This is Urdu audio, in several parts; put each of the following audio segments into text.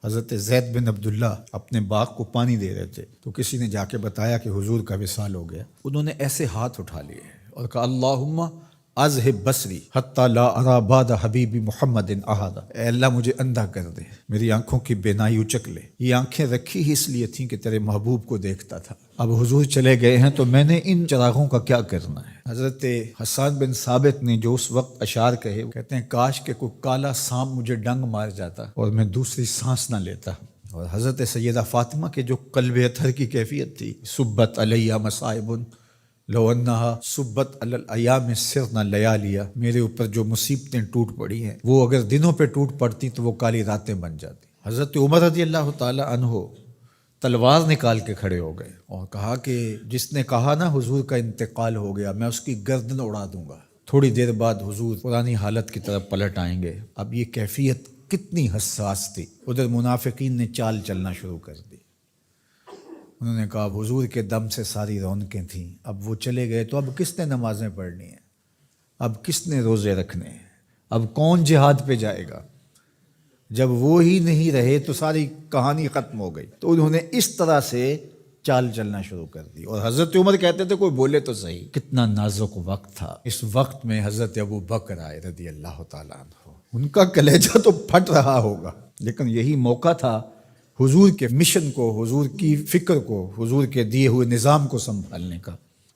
حضرت زید بن عبداللہ اپنے باغ کو پانی دے رہے تھے تو کسی نے جا کے بتایا کہ حضور کا وصال ہو گیا۔ انہوں نے ایسے ہاتھ اٹھا لیے اور کہا اللہم اذہب بصری حتی لا ارا بعد حبیبی محمد احدا، اے اللہ مجھے اندھا کر دے، میری آنکھوں کی بینائی اچک لے۔ یہ آنکھیں رکھی ہی اس لیے تھیں کہ تیرے محبوب کو دیکھتا تھا، اب حضور چلے گئے ہیں تو میں نے ان چراغوں کا کیا کرنا ہے۔ حضرت حسان بن ثابت نے جو اس وقت اشعار کہے، وہ کہتے ہیں کاش کہ کوئی کالا سانپ مجھے ڈنگ مار جاتا اور میں دوسری سانس نہ لیتا۔ اور حضرت سیدہ فاطمہ کے جو قلب اطہر کی کیفیت تھی، سبت علیہ مصائب لو انہا سبت علی الایام سرنا لیالیا، میرے اوپر جو مصیبتیں ٹوٹ پڑی ہیں وہ اگر دنوں پہ ٹوٹ پڑتی تو وہ کالی راتیں بن جاتی۔ حضرت عمر رضی اللہ تعالی عنہ تلوار نکال کے کھڑے ہو گئے اور کہا کہ جس نے کہا نا حضور کا انتقال ہو گیا میں اس کی گردن اڑا دوں گا۔ تھوڑی دیر بعد حضور پرانی حالت کی طرف پلٹ آئیں گے۔ اب یہ کیفیت کتنی حساس تھی، ادھر منافقین نے چال چلنا شروع کر دی۔ انہوں نے کہا حضور کے دم سے ساری رونقیں تھیں، اب وہ چلے گئے تو اب کس نے نمازیں پڑھنی ہیں، اب کس نے روزے رکھنے ہیں، اب کون جہاد پہ جائے گا؟ جب وہ ہی نہیں رہے تو ساری کہانی ختم ہو گئی۔ تو انہوں نے اس طرح سے چال چلنا شروع کر دی اور حضرت عمر کہتے تھے کوئی بولے تو صحیح۔ کتنا نازک وقت تھا۔ اس وقت میں حضرت ابو بکر آئے رضی اللہ تعالیٰ عنہ، ان کا کلیجہ تو پھٹ رہا ہوگا، لیکن یہی موقع تھا حضور کے مشن کو، حضور کی فکر کو، حضور کے دیے ہوئے نظام کو سنبھالنے کا،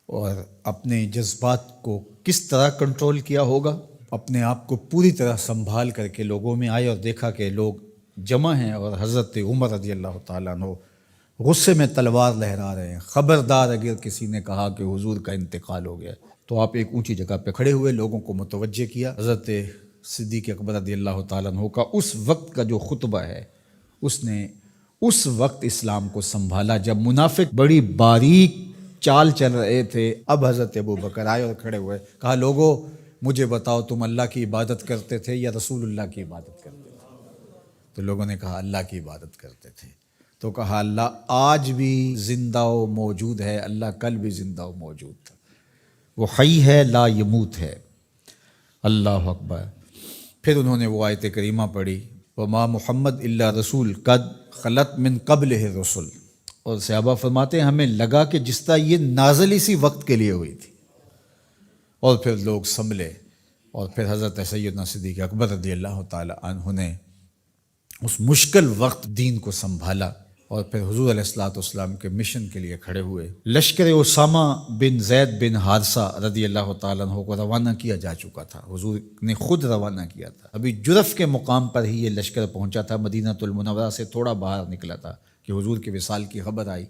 اور اپنے جذبات کو کس طرح کنٹرول کیا ہوگا۔ اپنے آپ کو پوری طرح سنبھال کر کے لوگوں میں آئے اور دیکھا کہ لوگ جمع ہیں اور حضرت عمر رضی اللہ تعالیٰ عنہ غصے میں تلوار لہرا رہے ہیں۔ خبردار اگر کسی نے کہا کہ حضور کا انتقال ہو گیا تو آپ ایک اونچی جگہ پہ کھڑے ہوئے، لوگوں کو متوجہ کیا۔ حضرت صدیق اکبر رضی اللہ تعالیٰ عنہ کا اس وقت کا جو خطبہ ہے، اس نے اس وقت اسلام کو سنبھالا جب منافق بڑی باریک چال چل رہے تھے۔ اب حضرت ابو بکر آئے اور کھڑے ہوئے، کہا لوگو مجھے بتاؤ تم اللہ کی عبادت کرتے تھے یا رسول اللہ کی عبادت کرتے تھے؟ تو لوگوں نے کہا اللہ کی عبادت کرتے تھے۔ تو کہا اللہ آج بھی زندہ و موجود ہے، اللہ کل بھی زندہ و موجود تھا، وہ حی ہے لا یموت ہے۔ اللہ اکبر۔ پھر انہوں نے وہ آیت کریمہ پڑھی وما محمد الا رسول قد خلت من قبلہ الرسل، اور صحابہ فرماتے ہیں ہمیں لگا کہ جس طرح یہ نازل اسی وقت کے لیے ہوئی تھی، اور پھر لوگ سنبھلے، اور پھر حضرت سیدنا صدیق اکبر رضی اللہ تعالی عنہ نے اس مشکل وقت دین کو سنبھالا، اور پھر حضور علیہ الصلوۃ والسلام کے مشن کے لیے کھڑے ہوئے۔ لشکر اسامہ بن زید بن حارثہ رضی اللہ تعالیٰ عنہ کو روانہ کیا جا چکا تھا، حضور نے خود روانہ کیا تھا۔ ابھی جرف کے مقام پر ہی یہ لشکر پہنچا تھا، مدینہ المنورہ سے تھوڑا باہر نکلا تھا کہ حضور کے وصال کی خبر آئی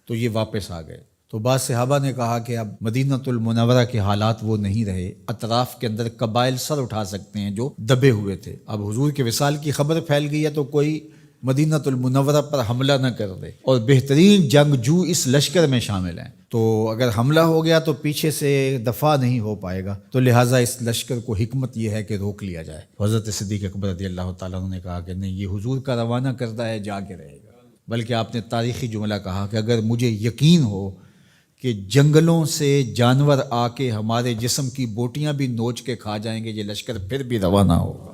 تو یہ واپس آ گئے۔ تو بعض صحابہ نے کہا کہ اب مدینہ المنورہ کے حالات وہ نہیں رہے، اطراف کے اندر قبائل سر اٹھا سکتے ہیں جو دبے ہوئے تھے، اب حضور کے وصال کی خبر پھیل گئی ہے تو کوئی مدینہ المنورہ پر حملہ نہ کر دے، اور بہترین جنگجو اس لشکر میں شامل ہیں، تو اگر حملہ ہو گیا تو پیچھے سے دفاع نہیں ہو پائے گا، تو لہٰذا اس لشکر کو حکمت یہ ہے کہ روک لیا جائے۔ حضرت صدیق اکبر رضی اللہ تعالیٰ عنہ نے کہا کہ نہیں، یہ حضور کا روانہ کردہ ہے، جا کے رہے گا۔ بلکہ آپ نے تاریخی جملہ کہا کہ اگر مجھے یقین ہو کہ جنگلوں سے جانور آ کے ہمارے جسم کی بوٹیاں بھی نوچ کے کھا جائیں گے، یہ لشکر پھر بھی روانہ ہوگا۔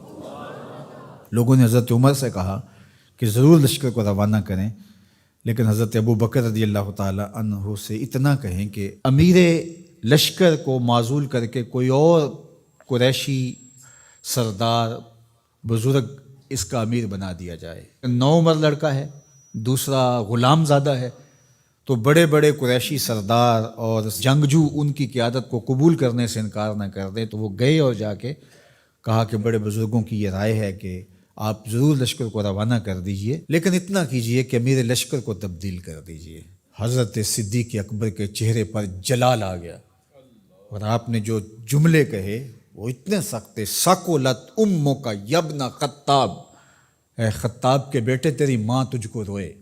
لوگوں نے حضرت عمر سے کہا کہ ضرور لشکر کو روانہ کریں، لیکن حضرت ابو بکر رضی اللہ تعالی عنہ سے اتنا کہیں کہ امیر لشکر کو معزول کر کے کوئی اور قریشی سردار بزرگ اس کا امیر بنا دیا جائے۔ 9 عمر لڑکا ہے، دوسرا غلام زادہ ہے، تو بڑے بڑے قریشی سردار اور جنگجو ان کی قیادت کو قبول کرنے سے انکار نہ کر دیں، تو وہ گئے اور جا کے کہا کہ بڑے بزرگوں کی یہ رائے ہے کہ آپ ضرور لشکر کو روانہ کر دیجئے، لیکن اتنا کیجئے کہ امیر لشکر کو تبدیل کر دیجئے۔ حضرت صدیق اکبر کے چہرے پر جلال آ گیا، اور آپ نے جو جملے کہے وہ اتنے سخت تھے، ثقلت امک یا ابن خطاب، اے خطاب کے بیٹے تیری ماں تجھ کو روئے۔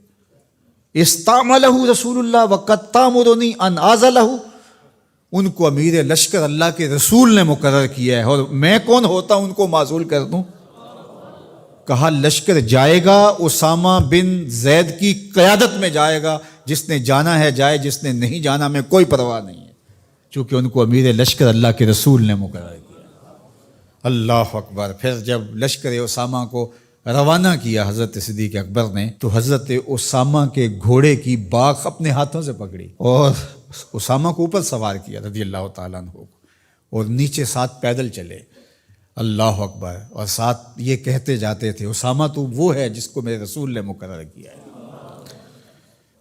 استعملہ رسول اللہ وقد تامرنی ان اعزلہ، ان کو امیر لشکر اللہ کے رسول نے مقرر کیا ہے، اور میں کون ہوتا ان کو معزول کر دوں؟ کہا لشکر جائے گا، اسامہ بن زید کی قیادت میں جائے گا، جس نے جانا ہے جائے، جس نے نہیں جانا میں کوئی پرواہ نہیں ہے، چونکہ ان کو امیر لشکر اللہ کے رسول نے مقرر کیا۔ اللہ اکبر۔ پھر جب لشکر اسامہ کو روانہ کیا حضرت صدیق اکبر نے تو حضرت اسامہ کے گھوڑے کی باک اپنے ہاتھوں سے پکڑی اور اسامہ کو اوپر سوار کیا رضی اللہ تعالیٰ عنہ کو، اور نیچے ساتھ پیدل چلے، اللہ اکبر، اور ساتھ یہ کہتے جاتے تھے اسامہ تو وہ ہے جس کو میرے رسول نے مقرر کیا ہے۔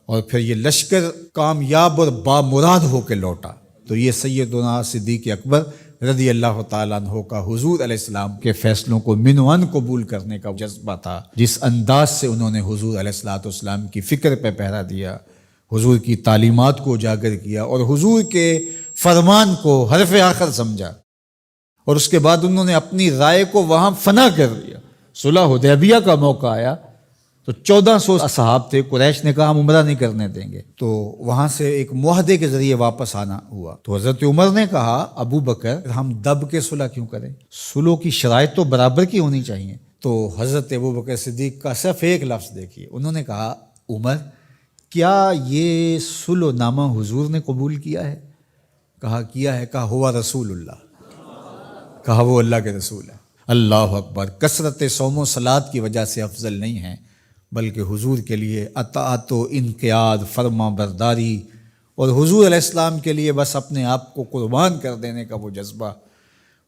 اور پھر یہ لشکر کامیاب اور بامراد ہو کے لوٹا۔ تو یہ سیدنا صدیق اکبر رضی اللہ تعالیٰ عنہ کا حضور علیہ السلام کے فیصلوں کو من و عن قبول کرنے کا جذبہ تھا، جس انداز سے انہوں نے حضور علیہ السلام کی فکر پہ پہرا دیا، حضور کی تعلیمات کو اجاگر کیا اور حضور کے فرمان کو حرف آخر سمجھا، اور اس کے بعد انہوں نے اپنی رائے کو وہاں فنا کر دیا۔ صلح حدیبیہ کا موقع آیا تو 1400 اصحاب تھے، قریش نے کہا ہم عمرہ نہیں کرنے دیں گے، تو وہاں سے ایک معاہدے کے ذریعے واپس آنا ہوا۔ تو حضرت عمر نے کہا ابو بکر ہم دب کے صلح کیوں کریں، صلح کی شرائط تو برابر کی ہونی چاہیے۔ تو حضرت ابو بکر صدیق کا صرف ایک لفظ دیکھیے، انہوں نے کہا عمر کیا یہ صلح نامہ حضور نے قبول کیا ہے؟ کہا کیا ہے، کہا ہوا رسول اللہ، کہا وہ اللہ کے رسول ہے۔ اللہ اکبر، کثرت صوم و صلات کی وجہ سے افضل نہیں ہے، بلکہ حضور کے لیے اطاعت و انقیاد، فرما برداری، اور حضور علیہ السلام کے لیے بس اپنے آپ کو قربان کر دینے کا وہ جذبہ،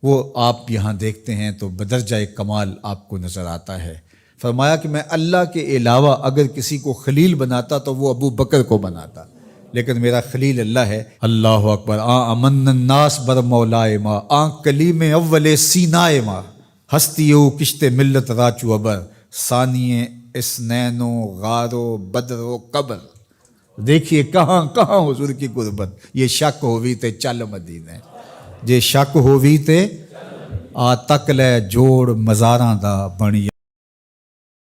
وہ آپ یہاں دیکھتے ہیں تو بدرجہ کمال آپ کو نظر آتا ہے۔ فرمایا کہ میں اللہ کے علاوہ اگر کسی کو خلیل بناتا تو وہ ابو بکر کو بناتا، لیکن میرا خلیل اللہ ہے۔ اللہ اکبر، امن الناس بر مولائے ما، کلیم اول سینائے ما، ہستیو کشت ملت راچو ابر، ثانیے اسنین و غار و بدر و قبر۔ دیکھیے کہاں کہاں حضور کی قربت۔ یہ شک ہووی تے چل مدینے، جے شک ہووی تے آ تک لے جوڑ مزاراں دا بنی